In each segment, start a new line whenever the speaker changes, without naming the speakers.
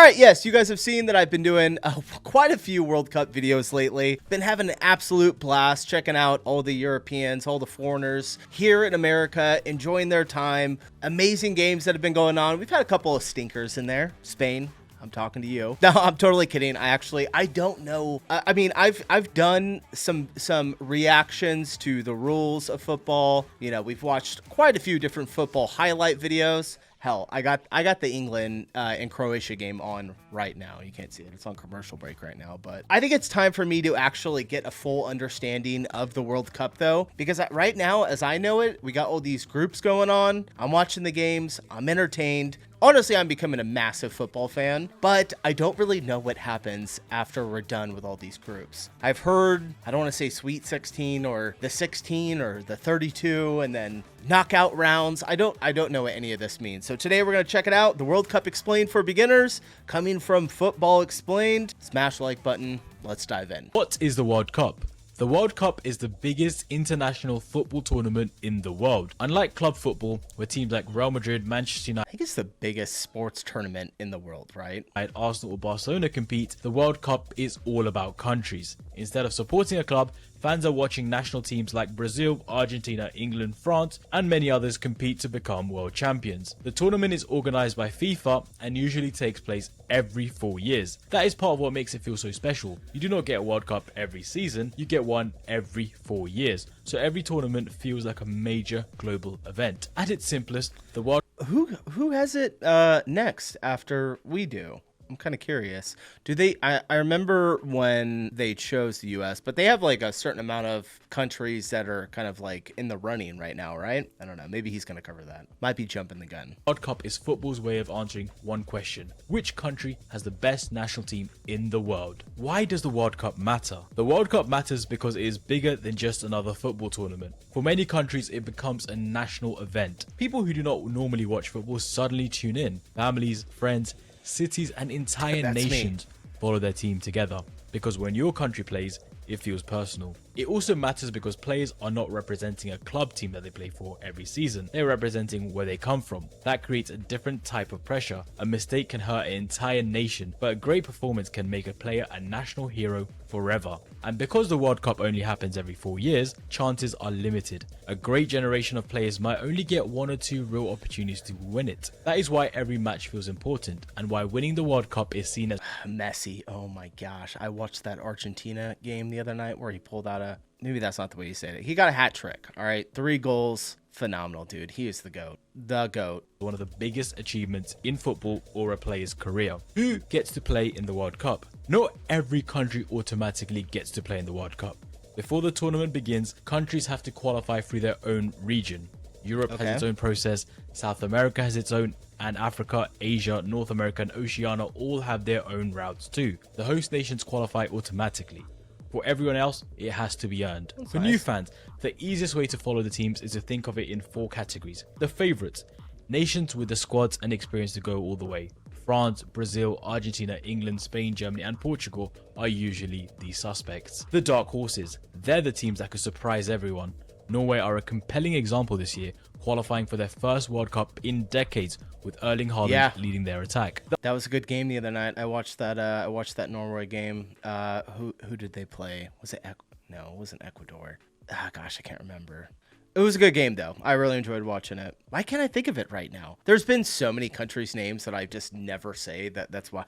right, yes, you guys have seen that I've been doing quite a few World Cup videos lately. Been having an absolute blast checking out all the Europeans, all the foreigners here in America, enjoying their time. Amazing games that have been going on. We've had a couple of stinkers in there. Spain, I'm talking to you. No, I'm totally kidding. I don't know. I mean, I've done some reactions to the rules of football. You know, we've watched quite a few different football highlight videos. Hell, I got the England and Croatia game on right now. You can't see it. It's on commercial break right now. But I think it's time for me to actually get a full understanding of the World Cup, though. Because right now, as I know it, we got all these groups going on. I'm watching the games. I'm entertained. Honestly, I'm becoming a massive football fan, but I don't really know what happens after we're done with all these groups. I've heard, I don't want to say Sweet 16 or the 16 or the 32 and then knockout rounds. I don't know what any of this means. So today we're going to check it out. The World Cup Explained for Beginners, coming from Football Explained. Smash the like button. Let's dive in.
What is the World Cup? The World Cup is the biggest international football tournament in the world. Unlike club football, where teams like Real Madrid, Manchester United,
I think it's the biggest sports tournament in the world, right?
Arsenal or Barcelona compete, the World Cup is all about countries. Instead of supporting a club, fans are watching national teams like Brazil, Argentina, England, France, and many others compete to become world champions. The tournament is organized by FIFA and usually takes place every 4 years. That is part of what makes it feel so special. You do not get a World Cup every season, you get one every 4 years. So every tournament feels like a major global event. At its simplest, the World
Who has it next after we do? I'm kind of curious. Do they? I remember when they chose the U.S., but they have like a certain amount of countries that are kind of like in the running right now, right? I don't know. Maybe he's going to cover that. Might be jumping the gun.
World Cup is football's way of answering one question. Which country has the best national team in the world? Why does the World Cup matter? The World Cup matters because it is bigger than just another football tournament. For many countries, it becomes a national event. People who do not normally watch football suddenly tune in. Families, friends, cities and entire nations follow their team together, because when your country plays, it feels personal. It also matters because players are not representing a club team that they play for every season. They're representing where they come from. That creates a different type of pressure. A mistake can hurt an entire nation, but a great performance can make a player a national hero forever. And because the World Cup only happens every 4 years, chances are limited. A great generation of players might only get 1 or 2 real opportunities to win it. That is why every match feels important, and why winning the World Cup is seen as
Messi. Oh my gosh. I watched that Argentina game the other night where he pulled out maybe that's not the way you said it. He got a hat trick. All right. 3 goals. Phenomenal, dude. He is the GOAT. The GOAT.
one of the biggest achievements in football or a player's career. Who gets to play in the World Cup? Not every country automatically gets to play in the World Cup. Before the tournament begins, countries have to qualify through their own region. Europe has its own process, South America has its own, and Africa, Asia, North America and Oceania all have their own routes too. The host nations qualify automatically. For everyone else, it has to be earned. For new fans, the easiest way to follow the teams is to think of it in 4 categories. The favourites, nations with the squads and experience to go all the way. France, Brazil, Argentina, England, Spain, Germany and Portugal are usually the suspects. The dark horses, they're the teams that could surprise everyone. Norway are a compelling example this year, qualifying for their first World Cup in decades with Erling Haaland leading their attack.
That was a good game the other night. I watched that Norway game. Who did they play? Was it no, it wasn't Ecuador. Ah, gosh, I can't remember. It was a good game though. I really enjoyed watching it. Why can't I think of it right now? There's been so many countries' names that I just never say. That's why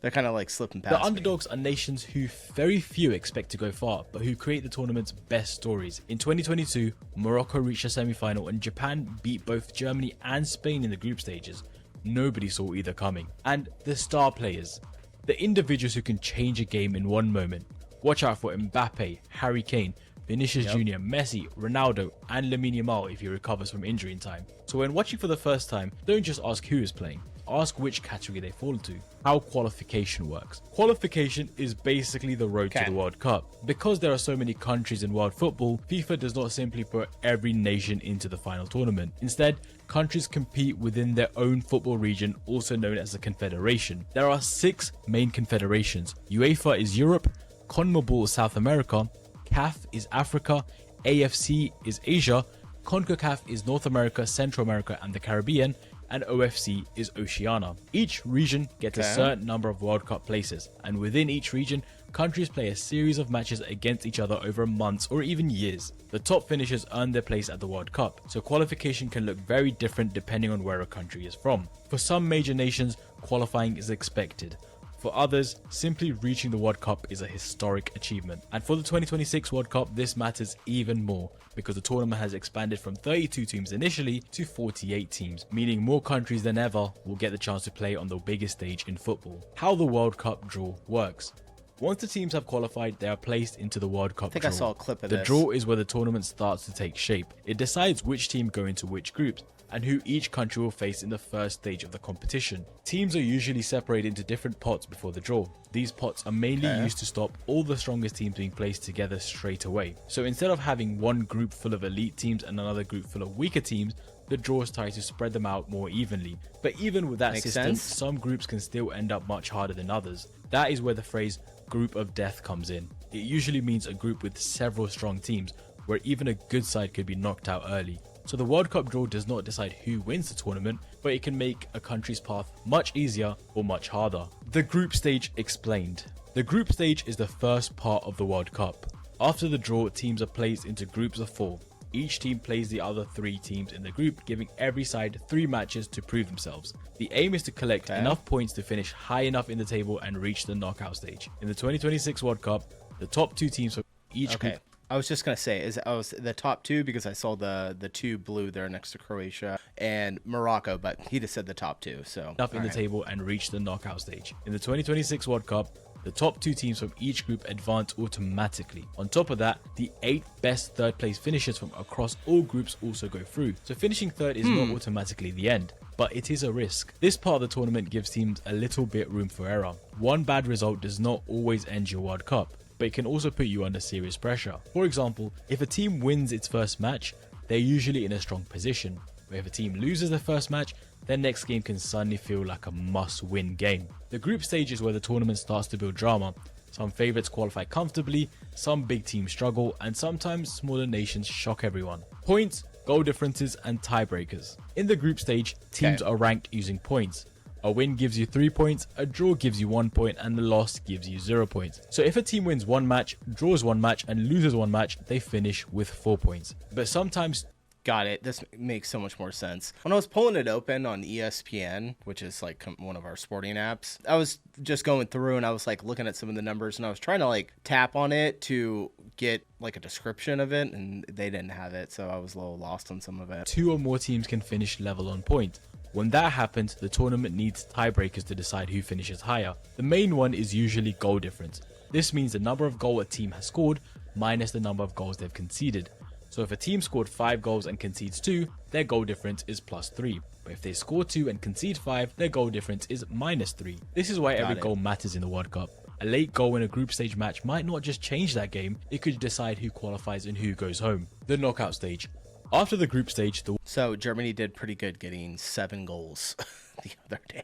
they're kind of like slipping past.
The underdogs are nations who very few expect to go far, but who create the tournament's best stories. In 2022, Morocco reached a semi-final and Japan beat both Germany and Spain in the group stages. Nobody saw either coming. And the star players, the individuals who can change a game in one moment. Watch out for Mbappe, Harry Kane, Vinicius Jr., Messi, Ronaldo, and Lamine Yamal if he recovers from injury in time. So when watching for the first time, don't just ask who is playing. Ask which category they fall into. How qualification works. Qualification is basically the road to the World Cup. Because there are so many countries in world football, FIFA does not simply put every nation into the final tournament. Instead, countries compete within their own football region, also known as a confederation. There are 6 main confederations. UEFA is Europe, CONMEBOL is South America, CAF is Africa, AFC is Asia, CONCACAF is North America, Central America and the Caribbean, and OFC is Oceania. Each region gets a certain number of World Cup places, and within each region, countries play a series of matches against each other over months or even years. The top finishers earn their place at the World Cup, so qualification can look very different depending on where a country is from. For some major nations, qualifying is expected. For others, simply reaching the World Cup is a historic achievement. And for the 2026 World Cup, this matters even more because the tournament has expanded from 32 teams initially to 48 teams, meaning more countries than ever will get the chance to play on the biggest stage in football. How the World Cup draw works. Once the teams have qualified, they are placed into the World Cup draw.
I saw a clip of
this.
The
draw is where the tournament starts to take shape. It decides which team go into which groups and who each country will face in the first stage of the competition. Teams are usually separated into different pots before the draw. These pots are mainly used to stop all the strongest teams being placed together straight away. So instead of having one group full of elite teams and another group full of weaker teams, the draws try to spread them out more evenly. But even with that system, some groups can still end up much harder than others. That is where the phrase group of death comes in. It usually means a group with several strong teams, where even a good side could be knocked out early. So the World Cup draw does not decide who wins the tournament, but it can make a country's path much easier or much harder. The group stage explained. The group stage is the first part of the World Cup. After the draw, teams are placed into groups of 4. Each team plays the other 3 teams in the group, giving every side 3 matches to prove themselves. The aim is to collect enough points to finish high enough in the table and reach the knockout stage. In the 2026 World Cup, the top 2 teams from each group.
I was just gonna say, I was the top 2 because I saw the 2 blue there next to Croatia and Morocco, but he just said the top 2. So
enough in the table and reach the knockout stage. In the 2026 World Cup, the top 2 teams from each group advance automatically. On top of that, the 8 best third place finishers from across all groups also go through. So finishing third is not automatically the end, but it is a risk. This part of the tournament gives teams a little bit room for error. One bad result does not always end your World Cup, but it can also put you under serious pressure. For example, if a team wins its first match, they're usually in a strong position. But if a team loses their first match, their next game can suddenly feel like a must-win game. The group stage is where the tournament starts to build drama. Some favourites qualify comfortably, some big teams struggle, and sometimes smaller nations shock everyone. Points, goal differences, and tiebreakers. In the group stage, teams are ranked using points. A win gives you 3 points, a draw gives you 1 point, and the loss gives you 0 points. So if a team wins 1 match, draws 1 match, and loses 1 match, they finish with 4 points. But sometimes...
Got it. This makes so much more sense. When I was pulling it open on ESPN, which is like one of our sporting apps, I was just going through and I was like looking at some of the numbers and I was trying to like tap on it to get like a description of it, and they didn't have it, so I was a little lost on some of it.
2 or more teams can finish level on point. When that happens, the tournament needs tiebreakers to decide who finishes higher. The main one is usually goal difference. This means the number of goals a team has scored minus the number of goals they've conceded. So if a team scored 5 goals and concedes 2, their goal difference is +3. But if they score 2 and concede 5, their goal difference is -3. This is why every goal matters in the World Cup. A late goal in a group stage match might not just change that game, it could decide who qualifies and who goes home. The knockout stage. After the group stage,
So Germany did pretty good getting 7 goals the other day.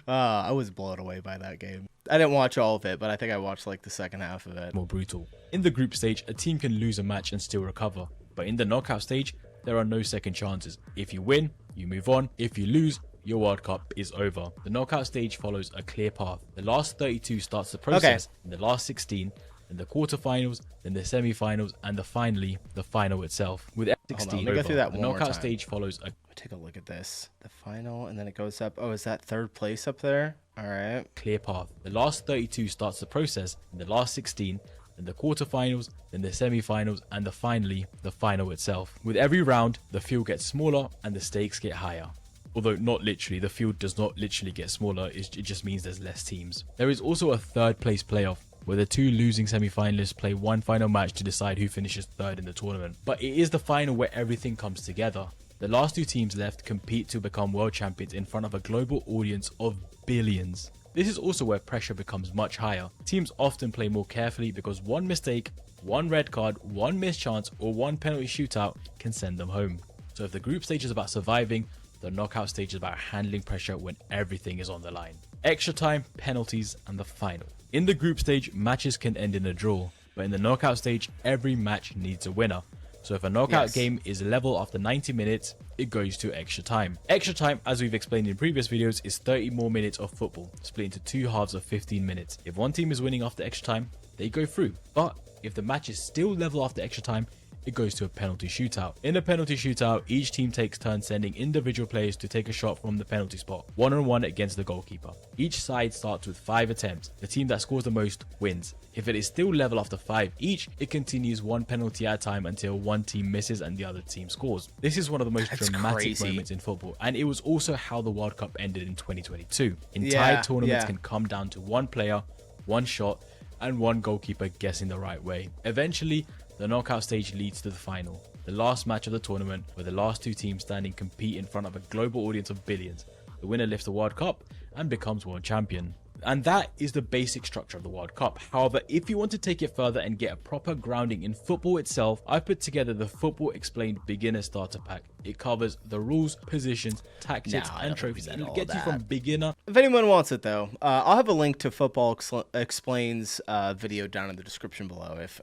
I was blown away by that game. I didn't watch all of it, but I think I watched like the second half of it.
More brutal. In the group stage, a team can lose a match and still recover. But in the knockout stage, there are no second chances. If you win, you move on. If you lose, your World Cup is over. The knockout stage follows a clear path. The last 32 starts the process, and the last 16, then the quarterfinals, then the semi-finals, and finally the final itself. With 16 over, the knockout stage follows a...
Take a look at this. The final, and then it goes up. Oh, is that third place up there? All right.
Clear path. The last 32 starts the process, and the last 16, then the quarterfinals, then the semi-finals, and finally the final itself. With every round, the field gets smaller and the stakes get higher. Although not literally, the field does not literally get smaller, it just means there's less teams. There is also a third place playoff, where the 2 losing semi-finalists play one final match to decide who finishes third in the tournament. But it is the final where everything comes together. The last 2 teams left compete to become world champions in front of a global audience of billions. This is also where pressure becomes much higher. Teams often play more carefully because one mistake, one red card, one missed chance, or one penalty shootout can send them home. So if the group stage is about surviving, the knockout stage is about handling pressure when everything is on the line. Extra time, penalties, and the final. In the group stage, matches can end in a draw, but in the knockout stage, every match needs a winner. So if a knockout
Yes.
game is level after 90 minutes, it goes to extra time. Extra time, as we've explained in previous videos, is 30 more minutes of football, split into 2 halves of 15 minutes. If one team is winning after extra time, they go through. But if the match is still level after extra time, it goes to a penalty shootout. In a penalty shootout, each team takes turns sending individual players to take a shot from the penalty spot, one-on-one against the goalkeeper. Each side starts with 5 attempts. The team that scores the most wins. If it is still level after 5 each, it continues one penalty at a time until one team misses and the other team scores. This is one of the most dramatic
crazy
moments in football, and it was also how the World Cup ended in 2022. Entire
Yeah,
tournaments
yeah.
can come down to one player, one shot, and one goalkeeper guessing the right way. Eventually, the knockout stage leads to the final, the last match of the tournament, where the last 2 teams standing compete in front of a global audience of billions. The winner lifts the World Cup and becomes world champion. And that is the basic structure of the World Cup. However, if you want to take it further and get a proper grounding in football itself, I've put together the Football Explained Beginner Starter Pack. It covers the rules, positions, tactics,
Nah, I
and
don't
trophies,
need
and it'll
all
get you from
that.
beginner.
If anyone wants it though, I'll have a link to Football Explains video down in the description below if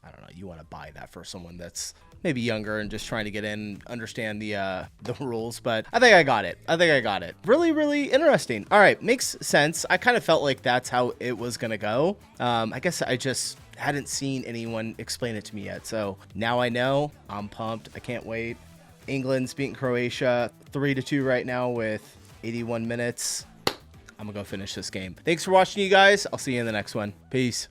I don't know, you want to buy that for someone that's maybe younger and just trying to get in, understand the rules. But I think I got it. Really, really interesting. All right, makes sense. I kind of felt like that's how it was gonna go. I guess I just hadn't seen anyone explain it to me yet. So now I know. I'm pumped. I can't wait. England's beating Croatia 3-2 right now with 81 minutes. I'm gonna go finish this game. Thanks for watching, you guys. I'll see you in the next one. Peace.